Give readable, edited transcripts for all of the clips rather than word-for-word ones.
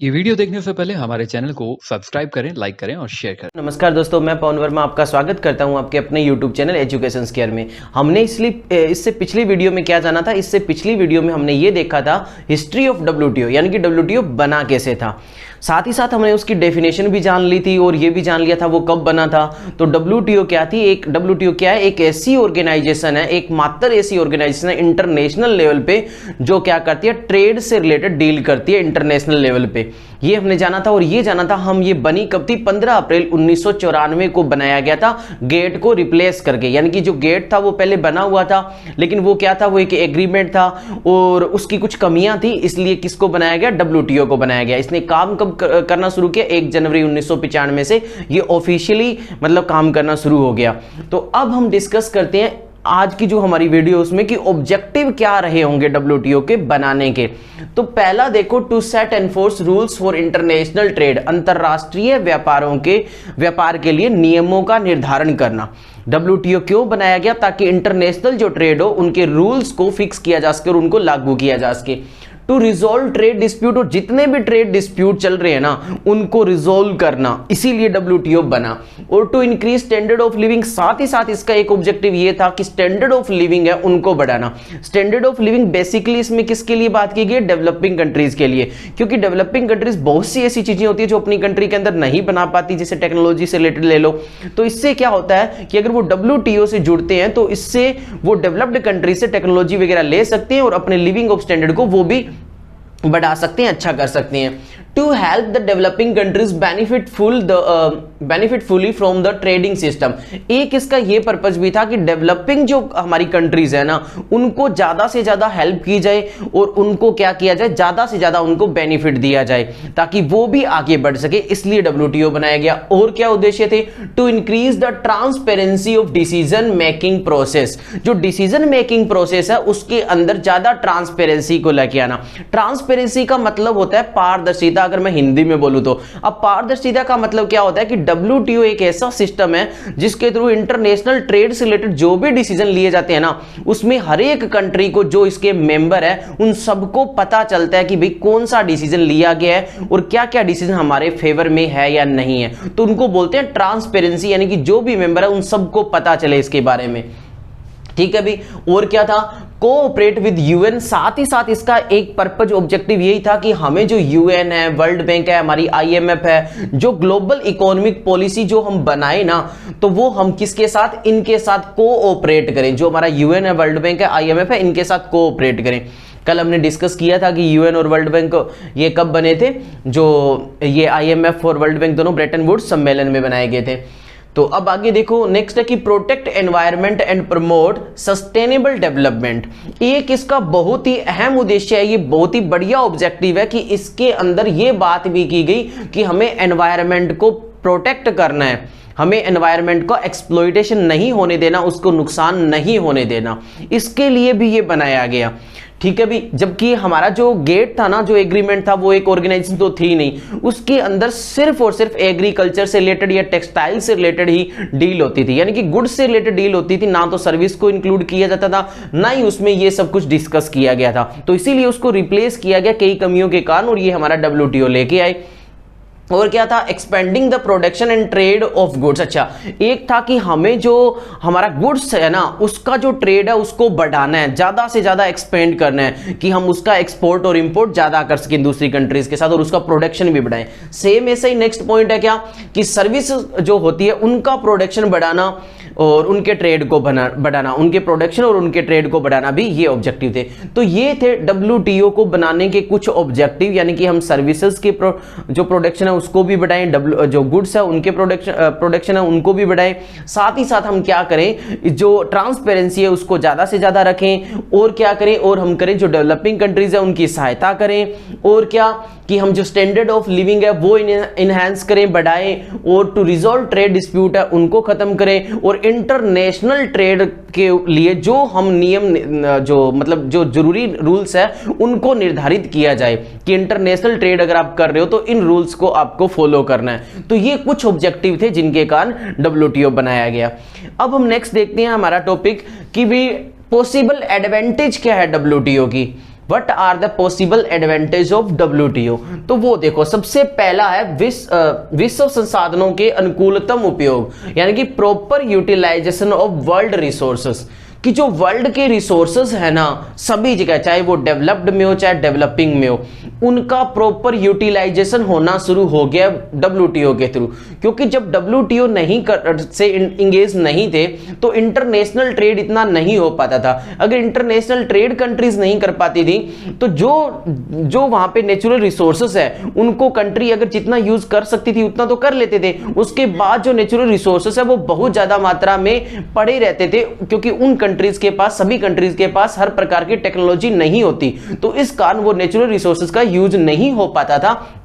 ये वीडियो देखने से पहले हमारे चैनल को सब्सक्राइब करें, लाइक करें और शेयर करें। नमस्कार दोस्तों, मैं पवन वर्मा आपका स्वागत करता हूं आपके अपने YouTube चैनल एजुकेशन स्क्वायर में। हमने इससे पिछली वीडियो में क्या जाना था? इससे पिछली वीडियो में हमने ये देखा था हिस्ट्री ऑफ WTO, यानी कि WTO बना कैसे था। साथ ही साथ हमने उसकी डेफिनेशन भी जान ली थी और ये भी जान लिया था वो कब बना था। तो WTO क्या थी? WTO क्या है? एक ऐसी ऑर्गेनाइजेशन है, एक मात्र ऐसी ऑर्गेनाइजेशन है इंटरनेशनल लेवल पे जो क्या करती है, ट्रेड से रिलेटेड डील करती है इंटरनेशनल लेवल पे। ये हमने जाना था। और ये जाना था हम, ये बनी कब थी? 15 अप्रैल 1994 को बनाया गया था, गेट को रिप्लेस करके। यानी कि जो गेट था वो पहले बना हुआ था, लेकिन वो क्या था? वो एक एग्रीमेंट था और उसकी कुछ कमियां थी, इसलिए किसको बनाया गया? WTO को बनाया गया। इसने काम कब करना शुरू किया? 1 जनवरी 1995 से ये ऑफिशियली मतलब काम करना शुरू हो गया। तो अब हम डिस्कस करते हैं आज की जो हमारी वीडियो उसमें कि ऑब्जेक्टिव क्या रहे होंगे WTO के बनाने के। तो पहला देखो, to set enforce rules for international trade, अंतरराष्ट्रीय व्यापार के लिए नियमों का निर्धारण करना। WTO क्यों बनाया गया? ताकि इंटरनेशनल जो ट्रेड हो उनके रूल्स को फिक्स किया जा सके और उनको लागू किया जा सके। टू रिजोल्व ट्रेड डिस्प्यूट, और जितने भी ट्रेड डिस्प्यूट चल रहे हैं ना उनको रिजोल्व करना, इसीलिए WTO बना। और to increase standard of living, साथ ही साथ इसका एक ऑब्जेक्टिव ये था कि स्टैंडर्ड ऑफ लिविंग है उनको बढ़ाना। स्टैंडर्ड ऑफ लिविंग बेसिकली इसमें किसके लिए बात की गई? डेवलपिंग कंट्रीज के लिए, क्योंकि डेवलपिंग कंट्रीज बहुत सी ऐसी चीजें होती है जो अपनी कंट्री के अंदर नहीं बना पाती, जैसे टेक्नोलॉजी से रिलेटेड ले लो। तो इससे क्या होता है कि अगर वो WTO से जुड़ते हैं तो इससे वो डेवलप्ड कंट्री से टेक्नोलॉजी वगैरह ले सकते हैं और अपने लिविंग ऑफ स्टैंडर्ड को वो भी बढ़ा सकते हैं, अच्छा कर सकते हैं। To help the developing countries benefitfully from the trading system, एक इसका ये पर्पज भी था कि डेवलपिंग जो हमारी कंट्रीज है ना उनको ज्यादा से ज्यादा हेल्प की जाए और उनको क्या किया जाए, ज्यादा से ज्यादा उनको बेनिफिट दिया जाए ताकि वो भी आगे बढ़ सके, इसलिए WTO बनाया गया। और क्या उद्देश्य थे? To increase the transparency of decision making process, जो डिसीजन मेकिंग प्रोसेस है उसके अंदर ज्यादा ट्रांसपेरेंसी को लेके आना। ट्रांसपेरेंसी का मतलब होता है पारदर्शिता, अगर मैं हिंदी में बोलूं तो। अब पारदर्शिता का मतलब क्या होता है कि WTO एक ऐसा सिस्टम है जिसके थ्रू इंटरनेशनल ट्रेड से रिलेटेड जो भी डिसीजन लिए जाते हैं ना उसमें हर एक कंट्री को, जो इसके मेंबर है उन सबको पता चलता है कि भाई कौन सा डिसीजन लिया गया है और क्या क्या डिसीजन हमारे फेवर में है या नहीं है। तो उनको बोलते हैं ट्रांसपेरेंसी, यानी कि जो भी मेंबर है उन सबको पता चले इसके बारे में। ठीक है भी। और क्या था? कोऑपरेट विद UN, साथ ही साथ इसका एक पर्पज ऑब्जेक्टिव यही था कि हमें जो UN है, वर्ल्ड बैंक है, हमारी IMF है, जो ग्लोबल इकोनॉमिक पॉलिसी जो हम बनाए ना तो वो हम किसके साथ? इनके साथ कोऑपरेट करें। जो हमारा UN है, वर्ल्ड बैंक है, IMF है, इनके साथ कोऑपरेट करें। कल हमने डिस्कस किया था कि UN और वर्ल्ड बैंक ये कब बने थे? जो ये IMF और वर्ल्ड बैंक दोनों ब्रेटन वुड्स सम्मेलन में बनाए गए थे। तो अब आगे देखो, नेक्स्ट है कि protect environment and promote sustainable development. एक इसका बहुत ही अहम उद्देश्य है, ये बहुत ही बढ़िया ऑब्जेक्टिव है कि इसके अंदर ये बात भी की गई कि हमें एनवायरनमेंट को प्रोटेक्ट करना है, हमें एनवायरनमेंट को एक्सप्लॉइटेशन नहीं होने देना, उसको नुकसान नहीं होने देना, इसके लिए भी ये बनाया गया। ठीक है भी। जबकि हमारा जो गेट था ना, जो एग्रीमेंट था, वो एक ऑर्गेनाइजेशन तो थी नहीं, उसके अंदर सिर्फ और सिर्फ एग्रीकल्चर से रिलेटेड या टेक्सटाइल से रिलेटेड ही डील होती थी, यानी कि गुड्स से रिलेटेड डील होती थी, ना तो सर्विस को इंक्लूड किया जाता था, ना ही उसमें ये सब कुछ डिस्कस किया गया था। तो इसीलिए उसको रिप्लेस किया गया कई कमियों के कारण और ये हमारा WTO लेके आए। और क्या था? Expanding the production and trade off goods. अच्छा, एक था कि हमें जो हमारा गुड्स है ना उसका जो ट्रेड है उसको बढ़ाना है, ज्यादा से ज्यादा एक्सपेंड करना है कि हम उसका एक्सपोर्ट और इंपोर्ट ज्यादा कर सकें दूसरी कंट्रीज के साथ और उसका प्रोडक्शन भी बढ़ाएं। सेम ऐसा ही नेक्स्ट पॉइंट है क्या कि सर्विस जो होती है उनका प्रोडक्शन बढ़ाना और उनके ट्रेड को बढ़ाना, उनके प्रोडक्शन और उनके ट्रेड को बढ़ाना भी ये ऑब्जेक्टिव थे। तो ये थे WTO को बनाने के कुछ ऑब्जेक्टिव, यानी कि हम सर्विसेज के जो प्रोडक्शन है उसको भी बढ़ाएं, जो गुड्स है उनके प्रोडक्शन है उनको भी बढ़ाएं। साथ ही साथ हम क्या करें, जो ट्रांसपेरेंसी है उसको ज्यादा से ज्यादा रखें। और क्या करें? और हम करें जो डेवलपिंग कंट्रीज है उनकी सहायता करें। और क्या कि हम जो स्टैंडर्ड ऑफ लिविंग है वो इनहेंस करें, बढ़ाएं। और टू रिजॉल्व ट्रेड डिस्प्यूट है उनको खत्म करें। और इंटरनेशनल ट्रेड के लिए जो हम नियम, जो मतलब जो जरूरी रूल्स है उनको निर्धारित किया जाए कि इंटरनेशनल ट्रेड अगर आप कर रहे हो तो इन रूल्स को आपको फॉलो करना है। तो ये कुछ ऑब्जेक्टिव थे जिनके कारण WTO बनाया गया। अब हम नेक्स्ट देखते हैं हमारा टॉपिक कि भी पॉसिबल एडवांटेज क्या है WTO की। What are the possible advantage of WTO? तो वो देखो, सबसे पहला है विश्व संसाधनों के अनुकूलतम उपयोग, यानी कि proper utilization of world resources, कि जो वर्ल्ड के रिसोर्सेज है ना सभी जगह, चाहे वो डेवलप्ड में हो चाहे डेवलपिंग में हो, उनका प्रॉपर यूटिलाइजेशन होना शुरू हो गया WTO के थ्रू। क्योंकि जब WTO से इंगेज नहीं थे तो इंटरनेशनल ट्रेड इतना नहीं हो पाता था। अगर इंटरनेशनल ट्रेड कंट्रीज नहीं कर पाती थी तो जो वहां पे नेचुरल रिसोर्सेज है उनको कंट्री अगर जितना यूज कर सकती थी उतना तो कर लेते थे, उसके बाद जो नेचुरल रिसोर्सेज है वो बहुत ज्यादा मात्रा में पड़े रहते थे, क्योंकि उन कंट्रीज के पास, सभी कंट्रीज के पास हर प्रकार की टेक्नोलॉजी नहीं होती, तो इस कारण वो नेचुरल रिसोर्सेज का यूज नहीं हो पाता था।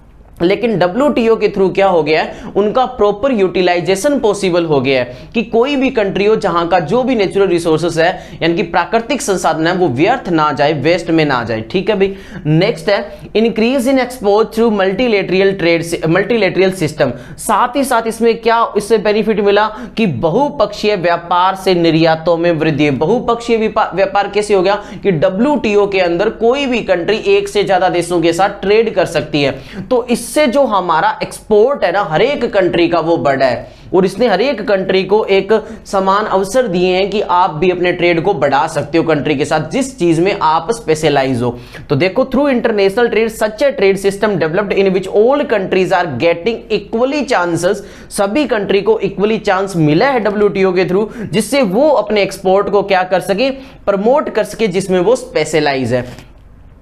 लेकिन WTO के थ्रू क्या हो गया है, उनका प्रॉपर यूटिलाइजेशन पॉसिबल हो गया है कि कोई भी कंट्री हो जहां का जो भी नेचुरल रिसोर्सेस है यानी कि प्राकृतिक संसाधन है वो व्यर्थ ना जाए, वेस्ट में ना जाए। ठीक है भाई। नेक्स्ट है increase in export through multilateral system. साथ ही साथ इसमें क्या इससे बेनिफिट मिला कि बहुपक्षीय व्यापार से निर्यातों में वृद्धि। बहुपक्षीय व्यापार कैसे हो गया कि WTO के अंदर कोई भी कंट्री एक से ज्यादा देशों के साथ ट्रेड कर सकती है, तो इससे जो हमारा एक्सपोर्ट है ना हर एक कंट्री का वो बढ़ा है, और इसने हर एक कंट्री को एक समान अवसर दिए हैं कि आप भी अपने ट्रेड को बढ़ा सकते हो कंट्री के साथ जिस चीज में आप स्पेशलाइज हो। तो देखो, through international trade such a trade system developed in which all countries are getting equally chances. सभी कंट्री को इक्वली चांस मिला है WTO के थ्रू, जिससे वो अपने एक्सपोर्ट को क्या कर सके, प्रमोट कर सके, जिसमें वो स्पेशलाइज है।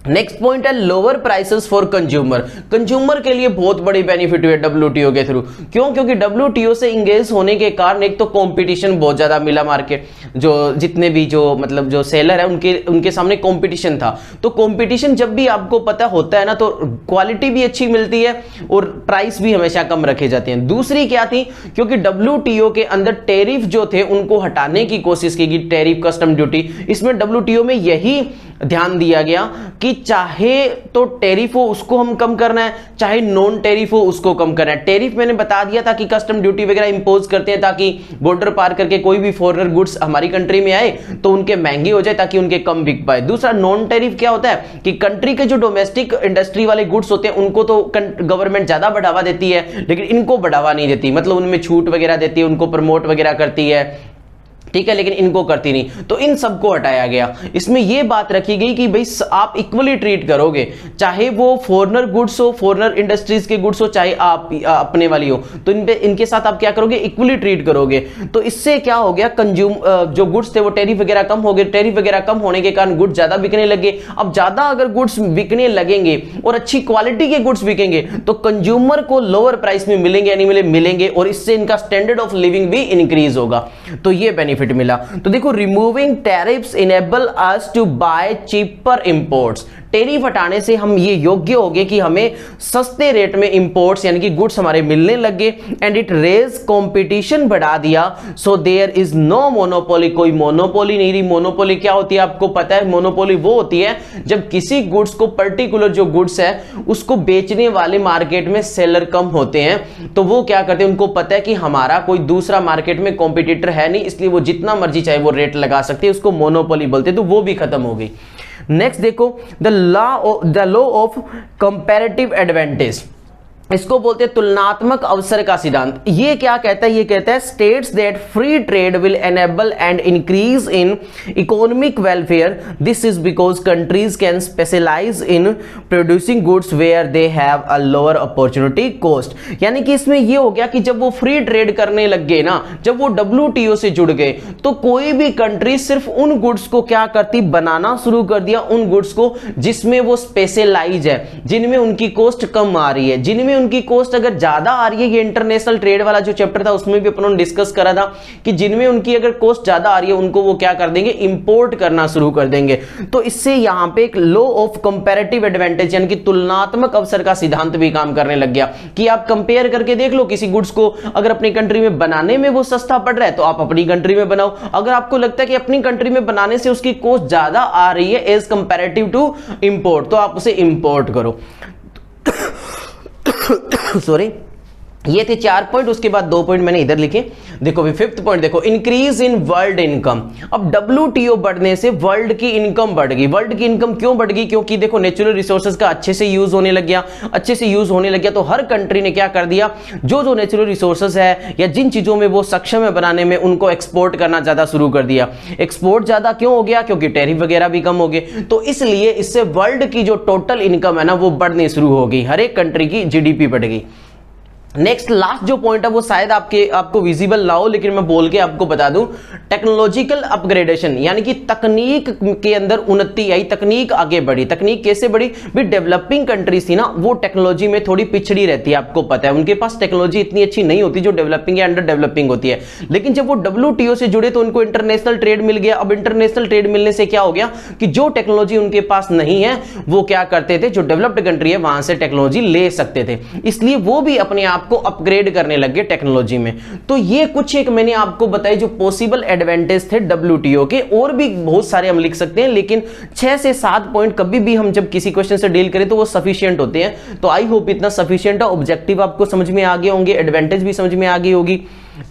नेक्स्ट पॉइंट है lower prices for consumer. Consumer के लिए बहुत बड़ी बेनिफिट हुई WTO के थ्रू। क्यों? क्योंकि WTO से इंगेज होने के कारण एक तो कंपटीशन बहुत ज्यादा मिला, मार्केट जो जितने भी जो मतलब जो सेलर है उनके सामने कंपटीशन था। तो कंपटीशन जब भी आपको पता होता है ना तो क्वालिटी भी अच्छी मिलती है और प्राइस भी हमेशा कम रखे जाते हैं। दूसरी क्या थी, क्योंकि WTO के अंदर टैरिफ जो थे उनको हटाने की कोशिश की गई, टैरिफ कस्टम ड्यूटी। इसमें WTO में यही ध्यान दिया गया कि चाहे तो टैरिफ हो उसको हम कम करना है, चाहे नॉन टैरिफ हो उसको कम करना है। टैरिफ मैंने बता दिया था कि कस्टम ड्यूटी वगैरह इंपोज करते हैं ताकि बॉर्डर पार करके कोई भी फॉरेनर गुड्स हमारी कंट्री में आए तो उनके महंगे हो जाए ताकि उनके कम बिक पाए। दूसरा नॉन टैरिफ क्या होता है कि कंट्री के जो डोमेस्टिक इंडस्ट्री वाले गुड्स होते हैं उनको तो गवर्नमेंट ज्यादा बढ़ावा देती है, लेकिन इनको बढ़ावा नहीं देती, मतलब उनमें छूट वगैरह देती है, उनको प्रमोट वगैरह करती है, ठीक है, लेकिन इनको करती नहीं। तो इन सबको हटाया गया। इसमें यह बात रखी गई कि भाई आप इक्वली ट्रीट करोगे, चाहे वो फॉरेनर गुड्स हो, फॉरेनर इंडस्ट्रीज के गुड्स हो, चाहे आप अपने वाली हो, तो इनके साथ आप क्या करोगे, इक्वली ट्रीट करोगे। तो इससे क्या हो गया, जो गुड्स थे वो टैरिफ वगैरह कम हो गए। टैरिफ वगैरह कम होने के कारण गुड्स ज्यादा बिकने लगे। अब ज्यादा अगर गुड्स बिकने लगेंगे और अच्छी क्वालिटी के गुड्स बिकेंगे तो कंज्यूमर को लोअर प्राइस में मिलेंगे या नहीं मिलेंगे, और इससे इनका स्टैंडर्ड ऑफ लिविंग भी इंक्रीज होगा। तो ये बेनिफिट मिला। तो देखो, removing tariffs enable us to buy cheaper imports. Tariff हटाने से हम ये योग्य हो गए कि हमें सस्ते रेट में इंपोर्ट्स यानी कि गुड्स हमारे मिलने लगे, एंड इट रेज कंपटीशन बढ़ा दिया। So there is no monopoly, कोई मोनोपोली नहीं रही। मोनोपोली क्या होती है आपको पता है? मोनोपोली वो होती है जब किसी गुड्स को, पर्टिकुलर जो गुड्स है उसको बेचने वाले मार्केट में सेलर कम होते हैं, तो वो क्या करते हैं, उनको पता है कि हमारा कोई दूसरा मार्केट में कॉम्पिटिटर है नहीं, इसलिए वो जितना मर्जी चाहे वो रेट लगा सकते हैं, उसको मोनोपोली बोलते हैं। तो वो भी खत्म हो गई। नेक्स्ट देखो, the law of comparative advantage, इसको बोलते हैं तुलनात्मक अवसर का सिद्धांत। ये क्या कहता है? ये कहता है states that free trade will enable and increase in economic welfare. This is because countries can specialize in producing goods where they have a lower opportunity cost. यानी कि इसमें ये हो गया कि जब वो फ्री ट्रेड करने लग गए ना, जब वो WTO से जुड़ गए, तो कोई भी कंट्री सिर्फ उन गुड्स को क्या करती, बनाना शुरू कर दिया, उन गुड्स को जिसमें वो स्पेशलाइज है, जिनमें उनकी कॉस्ट कम आ रही है, जिनमें उनकी कॉस्ट अगर ज्यादा आ रही है। ये इंटरनेशनल ट्रेड वाला जो चैप्टर था उसमें भी अपन डिस्कस करा था कि जिनमें उनकी अगर कॉस्ट ज्यादा आ रही है उनको वो क्या कर देंगे, इंपोर्ट करना शुरू कर देंगे। तो इससे यहां पे एक लॉ ऑफ कंपैरेटिव एडवांटेज यानी कि तुलनात्मक अवसर का सिद्धांत भी काम करने लग गया कि आप कंपेयर करके देख लो किसी गुड्स को, अगर अपनी कंट्री में बनाने में वो सस्ता पड़ रहा है तो आप अपनी कंट्री में बनाओ। अगर आपको लगता है कि अपनी कंट्री में बनाने से उसकी कॉस्ट ज्यादा आ रही है एज कंपैरेटिव टू इंपोर्ट, तो आप उसे इंपोर्ट करो। सॉरी। ये थे 4 पॉइंट, उसके बाद 2 पॉइंट मैंने इधर लिखे। देखो भी 5th पॉइंट देखो, इंक्रीज इन वर्ल्ड इनकम। अब WTO बढ़ने से वर्ल्ड की इनकम बढ़ गई। वर्ल्ड की इनकम क्यों बढ़ गई? क्योंकि देखो नेचुरल रिसोर्सेज का अच्छे से यूज होने लग गया, अच्छे से यूज होने लग गया, तो हर कंट्री ने क्या कर दिया, जो नेचुरल रिसोर्सेज है या जिन चीजों में वो सक्षम है बनाने में, उनको एक्सपोर्ट करना ज्यादा शुरू कर दिया। एक्सपोर्ट ज्यादा क्यों हो गया? क्योंकि टैरिफ वगैरह भी कम हो गए, तो इसलिए इससे वर्ल्ड की जो टोटल इनकम है ना वो बढ़नी शुरू हो गई, हर एक कंट्री की GDP बढ़ गई। नेक्स्ट लास्ट जो पॉइंट है वो शायद आपको विजिबल ना हो, लेकिन मैं बोल के आपको बता दूं, टेक्नोलॉजिकल अपग्रेडेशन, यानी कि तकनीक के अंदर उन्नति आई, तकनीक आगे बढ़ी। तकनीक कैसे बढ़ी भी? डेवलपिंग कंट्रीज थी ना, वो टेक्नोलॉजी में थोड़ी पिछड़ी रहती है, आपको पता है, उनके पास टेक्नोलॉजी इतनी अच्छी नहीं होती जो डेवलपिंग या अंडर डेवलपिंग होती है। लेकिन जब वो WTO से जुड़े तो उनको इंटरनेशनल ट्रेड मिल गया। अब इंटरनेशनल ट्रेड मिलने से क्या हो गया कि जो टेक्नोलॉजी उनके पास नहीं है वो क्या करते थे, जो डेवलप्ड कंट्री है वहां से टेक्नोलॉजी ले सकते थे, इसलिए वो भी अपने आप को अपग्रेड करने लग गए टेक्नोलॉजी में। तो ये कुछ एक मैंने आपको बताई जो पॉसिबल एडवांटेज थे WTO के, और भी बहुत सारे हम लिख सकते हैं, लेकिन 6 से 7 पॉइंट कभी भी हम जब किसी क्वेश्चन से डील करें तो वो सफिशिएंट होते हैं। तो आई होप इतना सफिशिएंट है, ऑब्जेक्टिव आपको समझ में आ गए होंगे, एडवांटेज भी समझ में आ गई होगी।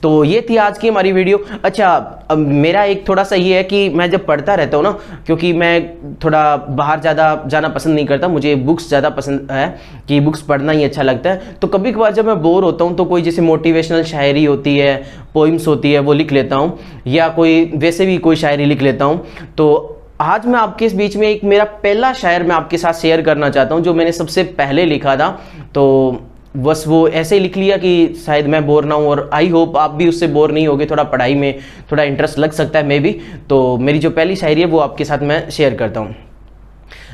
तो ये थी आज की हमारी वीडियो। अच्छा, अब मेरा एक थोड़ा सा ये है कि मैं जब पढ़ता रहता हूँ ना, क्योंकि मैं थोड़ा बाहर ज़्यादा जाना पसंद नहीं करता, मुझे बुक्स ज़्यादा पसंद है कि बुक्स पढ़ना ही अच्छा लगता है। तो कभी कभार जब मैं बोर होता हूँ तो कोई जैसे मोटिवेशनल शायरी होती है, पोइम्स होती है, वो लिख लेता हूँ, या कोई वैसे भी कोई शायरी लिख लेता हूँ। तो आज मैं आपके इस बीच में एक मेरा पहला शायर मैं आपके साथ शेयर करना चाहता हूँ, जो मैंने सबसे पहले लिखा था। तो बस वो ऐसे ही लिख लिया कि शायद मैं बोर ना हूँ, और आई होप आप भी उससे बोर नहीं होगे, थोड़ा पढ़ाई में थोड़ा इंटरेस्ट लग सकता है मे बी। तो मेरी जो पहली शायरी है वो आपके साथ मैं शेयर करता हूँ।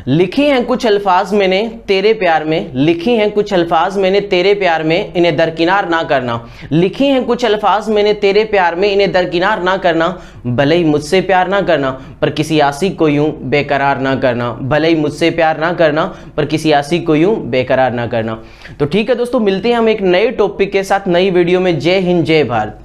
लिखे हैं कुछ अल्फाज मैंने तेरे प्यार में, लिखे हैं कुछ अल्फाज मैंने तेरे प्यार में, इन्हें दरकिनार ना करना। लिखे हैं कुछ अल्फाज मैंने तेरे प्यार में, इन्हें दरकिनार ना करना। भले ही मुझसे प्यार ना करना पर किसी आशिक को यूं बेकरार ना करना। भले ही मुझसे प्यार ना करना पर किसी आशिक को यूं बेकरार ना करना। तो ठीक है दोस्तों, मिलते हैं हम एक नए टॉपिक के साथ नई वीडियो में। जय हिंद, जय भारत।